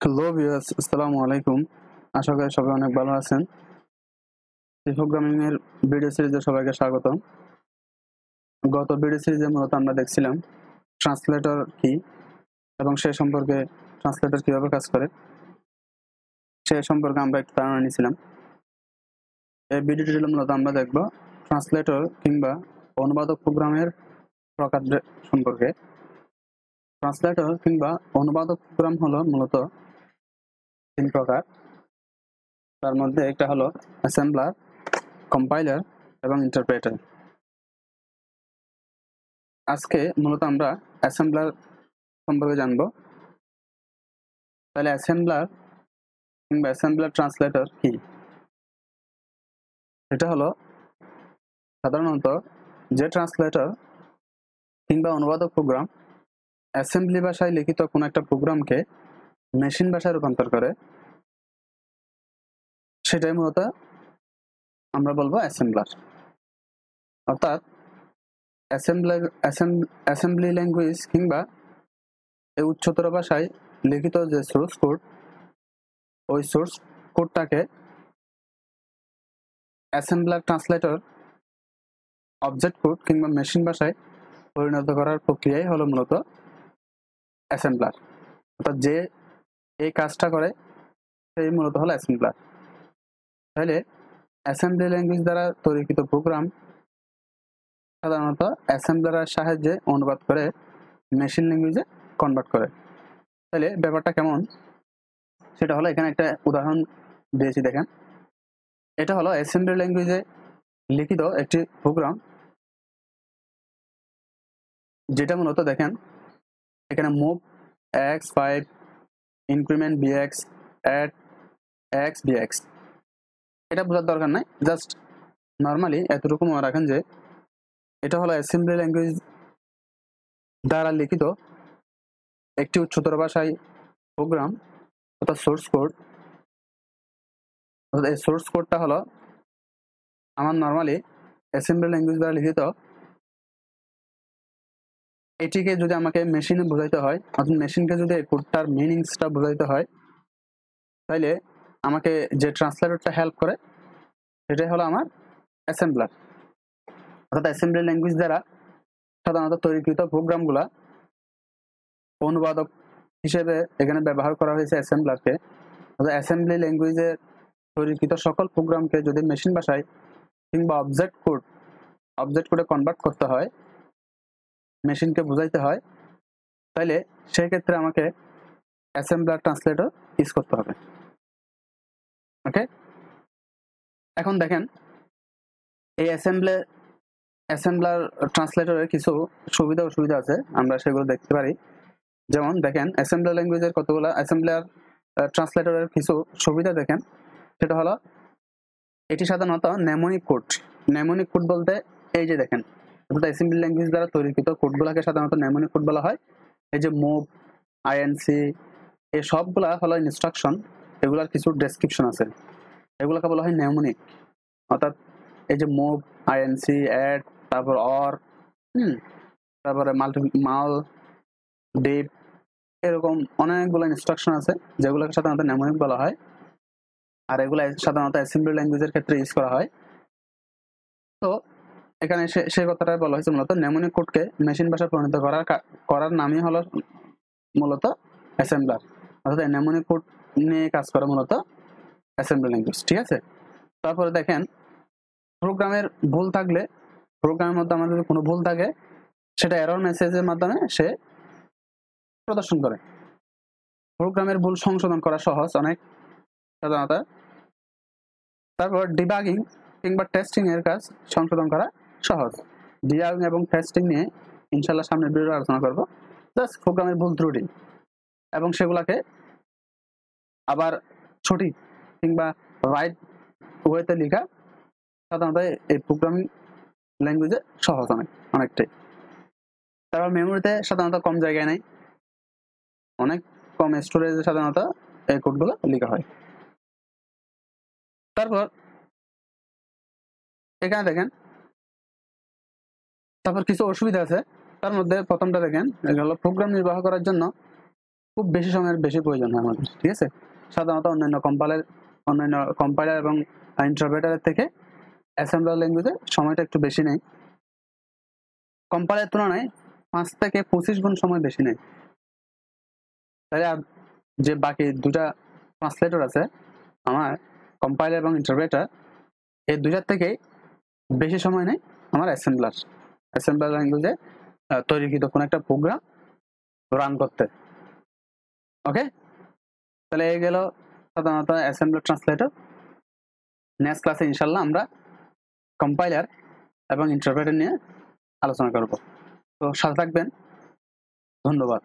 Hello viewers, আসসালামু আলাইকুম। আশা করি সবাই অনেক ভালো আছেন। সি প্রোগ্রামিং এর ভিডিও সিরিজে সবাইকে স্বাগতম। গত ভিডিও সিরিজে মূলত আমরা দেখছিলাম ট্রান্সলেটর কি এবং সে সম্পর্কে ট্রান্সলেটর কিভাবে কাজ করে সে সম্পর্কে আমরা একটু ধারণা নিয়েছিলাম। এই ভিডিওটি মূলত আমরা দেখব ট্রান্সলেটর কিংবা অনুবাদক প্রোগ্রামের প্রকার সম্পর্কে। ট্রান্সলেটর কিংবা অনুবাদক প্রোগ্রাম হলো মূলত তিন প্রকার। তার মধ্যে একটা হলো অ্যাসেম্বলার, কম্পাইলার এবং ইন্টারপ্রেটার। আজকে মূলত আমরা অ্যাসেম্বলার সম্পর্কে জানবো। তাহলে অ্যাসেম্বলার কিংবা অ্যাসেম্বলার ট্রান্সলেটর কি? এটা হলো সাধারণত যে ট্রান্সলেটর কিংবা অনুবাদক প্রোগ্রাম অ্যাসেম্বলি ভাষায় লিখিত কোনো একটা প্রোগ্রামকে মেশিন ভাষায় রূপান্তর করে, সেটাই মূলত আমরা বলবো অ্যাসেম্বলার। অর্থাৎ অ্যাসেম্বলি ল্যাঙ্গুয়েজ কিংবা এই উচ্চতর ভাষায় লিখিত যে সোর্স কোড, ওই সোর্স কোডটাকে অ্যাসেম্বলার ট্রান্সলেটর অবজেক্ট কোড কিংবা মেশিন ভাষায় পরিণত করার প্রক্রিয়াই হলো মূলত অ্যাসেম্বলার। অর্থাৎ যে এই কাজটা করে সেই মূলত হলো অ্যাসেম্বলার। তাহলে অ্যাসেম্বলি ল্যাঙ্গুয়েজ দ্বারা তৈরিকৃত প্রোগ্রাম সাধারণত অ্যাসেম্বলারের সাহায্যে অনুবাদ করে মেশিন ল্যাঙ্গুয়েজে কনভার্ট করে। তাহলে ব্যাপারটা কেমন সেটা হলো, এখানে একটা উদাহরণ দিয়েছি দেখেন। এটা হলো অ্যাসেম্বলি ল্যাঙ্গুয়েজে লিখিত একটি প্রোগ্রাম, যেটা মূলত দেখেন এখানে move x5, increment bx, add x bx, এটা বোঝার দরকার নাই, জাস্ট নর্মালি এতটুকু মনে রাখেন যে এটা হলো অ্যাসেম্বলি ল্যাঙ্গুয়েজ দ্বারা লিখিত একটি উচ্চতর ভাষায় প্রোগ্রাম অর্থাৎ সোর্স কোড। এই সোর্স কোডটা হলো আমার নর্মালি অ্যাসেম্বলি ল্যাঙ্গুয়েজ দ্বারা লিখিত। এটিকে যদি আমাকে মেশিনে বোঝাইতে হয়, অর্থাৎ মেশিনকে যদি এই কোডটার মিনিংসটা বোঝাইতে হয়, তাইলে আমাকে যে ট্রান্সলেটরটা হেল্প করে সেটাই হলো আমার অ্যাসেম্বলার। অর্থাৎ অ্যাসেম্বলি ল্যাঙ্গুয়েজ দ্বারা সাধারণত তৈরিকৃত প্রোগ্রামগুলা অনুবাদক হিসেবে এখানে ব্যবহার করা হয়েছে অ্যাসেম্বলারকে। অর্থাৎ অ্যাসেম্বলি ল্যাঙ্গুয়েজে তৈরিকৃত সকল প্রোগ্রামকে যদি মেশিন ভাষায় কিংবা অবজেক্ট কোডে কনভার্ট করতে হয়, মেশিনকে বোঝাইতে হয়, তাইলে সেই ক্ষেত্রে আমাকে অ্যাসেম্বলার ট্রান্সলেটর ইউজ করতে হবে। ওকে, এখন দেখেন এই অ্যাসেম্বলার ট্রান্সলেটরের কিছু সুবিধা অসুবিধা আছে, আমরা সেগুলো দেখতে পারি। যেমন দেখেন অ্যাসেম্বলার ল্যাঙ্গুয়েজের কতগুলো অ্যাসেম্বলার ট্রান্সলেটরের কিছু সুবিধা দেখেন। সেটা হলো এটি সাধারণত নেমোনিক কোড বলতে এই যে দেখেন, অর্থাৎ অ্যাসেম্বলি ল্যাঙ্গুয়েজ দ্বারা তৈরিকৃত কোডগুলোকে সাধারণত নেমোনিক কোড বলা হয়। এই যে মুভ, আইএনসি, এই সবগুলা হলো ইনস্ট্রাকশন, এগুলার কিছু ডেসক্রিপশন আছে, এগুলোকে বলা হয় নেমোনিক। অর্থাৎ এই যে মুভ, আইএনসি, অ্যাড, তারপর অর, তারপরে মাল, ডিপ, এরকম অনেকগুলো ইনস্ট্রাকশন আছে যেগুলোকে সাধারণত নেমোনিক বলা হয়। আর এগুলো সাধারণত অ্যাসেম্বলি ল্যাঙ্গুয়েজের ক্ষেত্রে ইউজ করা হয়। তো এখানে সেই কথাটা বলা হয়েছে, মূলত নেমোনিক কোডকে মেশিন ভাষায় পরিণত করার নামই হলো মূলত অ্যাসেম্বলার। অর্থাৎ নেমোনিক কোড নিয়ে কাজ করে মূলত অ্যাসেম্বলি ল্যাঙ্গুয়েজ। ঠিক আছে, তারপরে দেখেন প্রোগ্রামের ভুল থাকলে, প্রোগ্রামের মধ্যে আমাদের যদি কোনো ভুল থাকে সেটা এরর মেসেজের মাধ্যমে সে প্রদর্শন করে। প্রোগ্রামের ভুল সংশোধন করা সহজ অনেক সাধারণত। তারপর ডিবাগিং কিংবা টেস্টিং এর কাজ সংশোধন করা সহজ। ডিবাগিং এবং টেস্টিং নিয়ে ইনশাল্লাহ সামনের ভিডিও আলোচনা করবো। জাস্ট প্রোগ্রামের ভুল ত্রুটি এবং সেগুলাকে আবার সঠিক কিংবা রাইট ওয়েতে লেখা সাধারণত এই প্রোগ্রামিং ল্যাঙ্গুয়েজে সহজ অনেকটাই। তারপর মেমোরিতে সাধারণত কম জায়গায় নেই, অনেক কম স্টোরেজে সাধারণত এই কোডগুলো লেখা হয়। তারপর এখানে দেখেন তারপর কিছু অসুবিধা আছে। তার মধ্যে প্রথমটা দেখেন, এটা হলো প্রোগ্রাম নির্বাহ করার জন্য খুব বেশি সময়ের বেশি প্রয়োজন হয় আমাদের, ঠিক আছে। সাধারণত অন্যান্য কম্পাইলার এবং ইন্টারপ্রেটারের থেকে অ্যাসেম্বলার ল্যাঙ্গুয়েজে সময়টা একটু বেশি নেয়, কম্পাইলারের তুলনায় 5 থেকে 25 গুণ সময় বেশি নেয়। তাই আর যে বাকি দুটা ট্রান্সলেটর আছে আমার, কম্পাইলার এবং ইন্টারপ্রেটার, এই দুটার থেকেই বেশি সময় নেয় আমার অ্যাসেম্বলার ল্যাঙ্গুয়েজে তৈরিকৃত কোনো একটা প্রোগ্রাম রান করতে। ওকে, তাহলে এই গেল সাধারণত অ্যাসেম্বলার ট্রান্সলেটর। নেক্সট ক্লাসে ইনশাল্লাহ আমরা কম্পাইলার এবং ইন্টারপ্রেটার নিয়ে আলোচনা করব। তো সাথে থাকবেন, ধন্যবাদ।